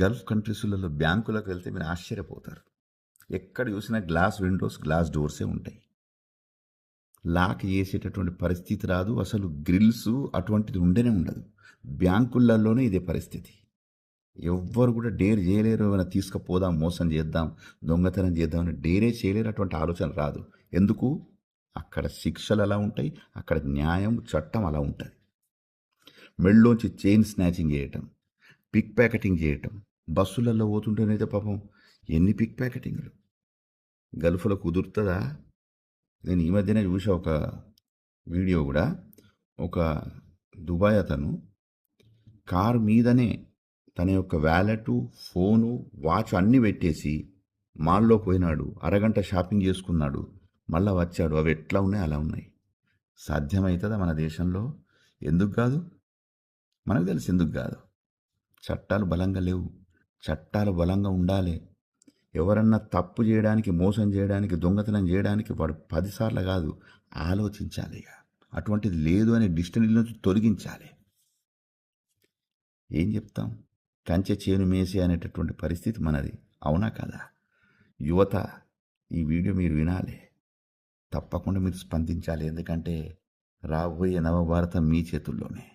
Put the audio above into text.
Gulf కంట్రీస్‌లలో బ్యాంకులకు వెళ్తే మీరు ఆశ్చర్యపోతారు. ఎక్కడ చూసినా గ్లాస్ విండోస్, గ్లాస్ డోర్సే ఉంటాయి. లాక్ ఏసేటటువంటి పరిస్థితి రాదు. అసలు గ్రిల్స్ అటువంటిది ఉండనే ఉండదు. బ్యాంకులలోనే ఇదే పరిస్థితి. ఎవ్వరు కూడా డేర్ చేయలేరు. ఏమైనా తీసుకుపోదాం, మోసం చేద్దాం, దొంగతనం చేద్దామని డేరే చేయలేరు. అటువంటి ఆలోచన రాదు. ఎందుకు? అక్కడ శిక్షలు అలా ఉంటాయి. అక్కడ న్యాయం, చట్టం అలా ఉంటుంది. మెళ్ళోంచి చైన్ స్నాచింగ్ చేయటం, పిక్ ప్యాకెటింగ్ చేయటం. బస్సులలో పోతుంటేనైతే పాపం ఎన్ని పిక్ ప్యాకెటింగ్లు. గల్ఫ్లో కుదురుతుందా? నేను ఈ మధ్యనే చూసా ఒక వీడియో కూడా. ఒక దుబాయ్ అతను కారు మీదనే తన యొక్క వ్యాలెట్, ఫోను, వాచ్ అన్నీ పెట్టేసి మాల్లో పోయినాడు. అరగంట షాపింగ్ చేసుకున్నాడు. మళ్ళా వచ్చాడు. అవి ఎట్లా ఉన్నాయి అలా ఉన్నాయి. సాధ్యమవుతుందా మన దేశంలో? ఎందుకు కాదు? మనకు తెలుసు ఎందుకు కాదు. చట్టాలు బలంగా లేవు. చట్టాలు బలంగా ఉండాలి. ఎవరన్నా తప్పు చేయడానికి, మోసం చేయడానికి, దొంగతనం చేయడానికి వాడు 10 సార్లు కాదు ఆలోచించాలి. అటువంటిది లేదు అని డిక్షనరీ నుంచి తొలగించాలి. ఏం చెప్తాం? కంచె చేను మేసే అనేటటువంటి పరిస్థితి మనది. అవునా కదా? యువత, ఈ వీడియో మీరు వినాలి. తప్పకుండా మీరు స్పందించాలి. ఎందుకంటే రాబోయే నవభారతం మీ చేతుల్లోనే.